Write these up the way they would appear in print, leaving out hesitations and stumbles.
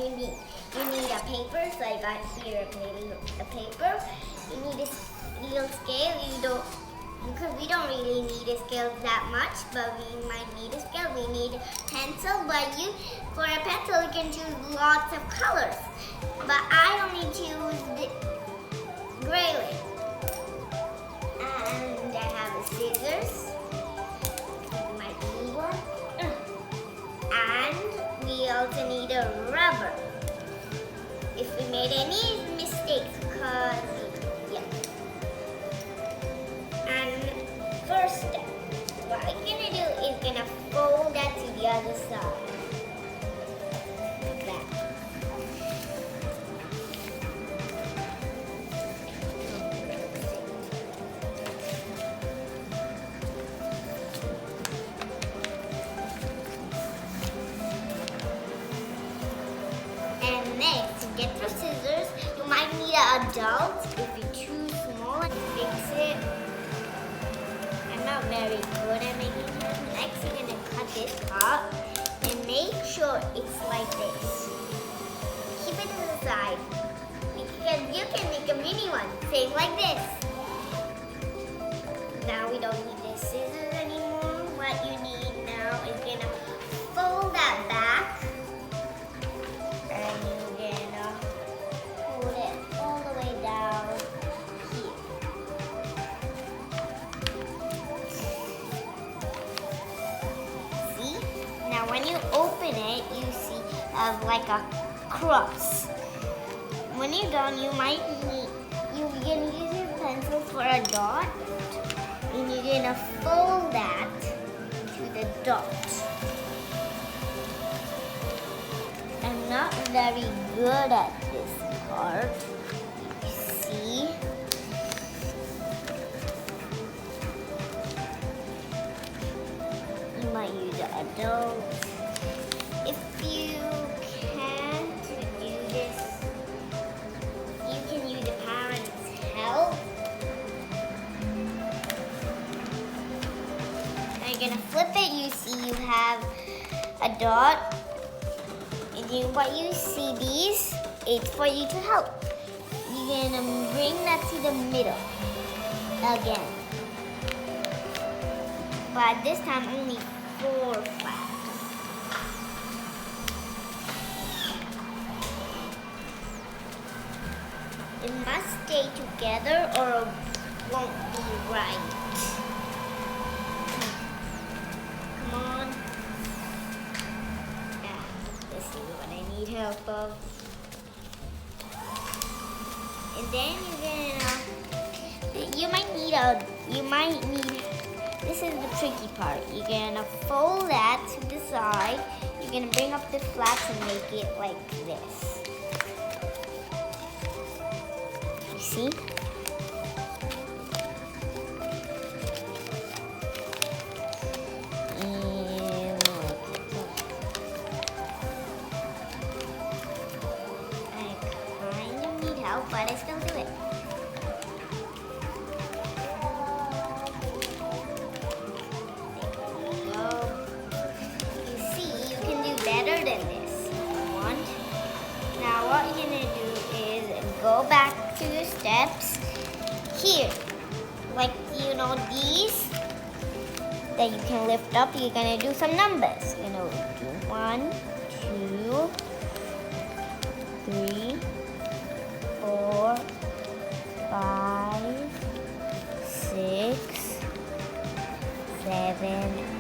you need? You need a paper, so I got here a paper. You need a little scale. Because we don't really need a scale that much, but we might need a scale. We need a pencil, but for a pencil you can choose lots of colors. But I only choose the gray one. And I have a scissors. You might need one. And we also need a rubber. If we made any mistakes, because and first step, what I'm gonna do is gonna fold that to the other side. Like that. And next, to get your scissors, you might need an adult. If you're too small, fix it. Not very good at making them. Next, you're gonna cut this up and make sure it's like this. Keep it to the side because you can make a mini one, same like this. Now we don't need the scissors anymore. What you need now is gonna fold that back and you're gonna hold it all the way down. Now when you open it, you see like a cross. When you're done, you're gonna use your pencil for a dot, and you're gonna fold that to the dot. I'm not very good at this part. You see? You might use an adult. If you can't do this, you can use a parent's help. Now you're gonna flip it. You see you have a dot. And what you see these, it's for you to help. You're gonna bring that to the middle again. But this time only 4 flaps. It must stay together or it won't be right. Come on. Yeah, this is what I need help of. And then you might need this is the tricky part. You're gonna fold that to the side. You're gonna bring up the flaps and make it like this. You see? And I kind of need help, but I still do it. Now what you're going to do is go back to your steps here. Like, these that you can lift up, you're going to do some numbers. You're going to do 1, 2, 3, 4, 5, 6, 7,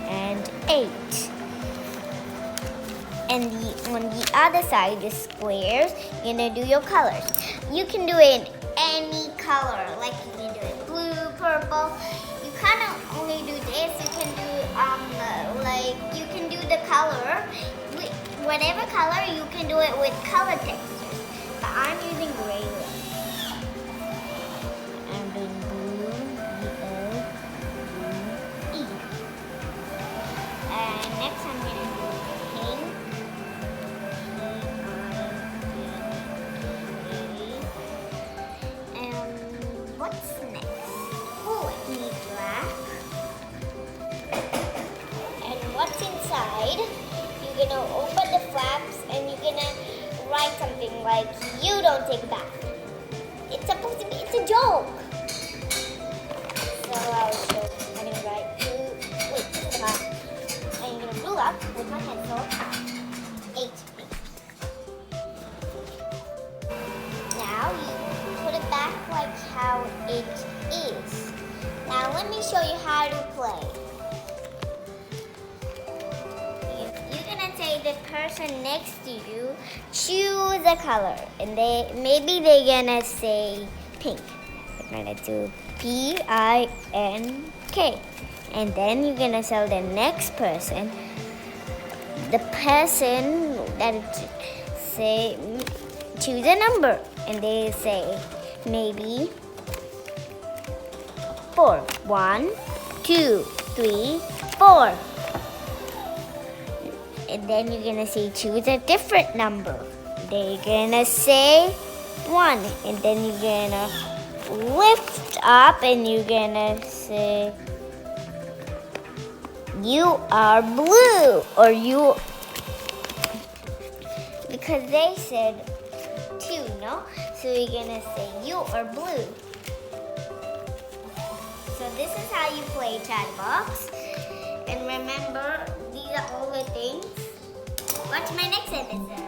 and 8. And on the other side, the squares, you're gonna do your colors. You can do it in any color, like you can do it blue, purple. You kind of only do this. You can do you can do the color, whatever color. You can do it with color textures. But I'm using gray ones. I'm doing blue, yellow, blue, E. And next I'm gonna do pink. What's next? Oh, it needs black. And what's inside? You're gonna open the flaps and you're gonna write like you don't take a bath. It's supposed to be, it's a joke. So I'll show, I'm gonna write blue, wait, this is not. I'm gonna rule up with my pencil. 8. Now you put it back like how it is. Now let me show you how to play. You're gonna say the person next to you choose a color, and maybe they're gonna say pink. We're gonna do PINK, and then you're gonna tell the next person. The person that say choose a number, and they say maybe 4. 1, 2, 3, 4. And then you're gonna say choose a different number. They're gonna say 1, and then you're gonna lift up and you're gonna say you are blue, or you, because they said 2, no? So you're gonna say you are blue. So this is how you play Chatterbox. And remember, these are all the things. Watch my next episode.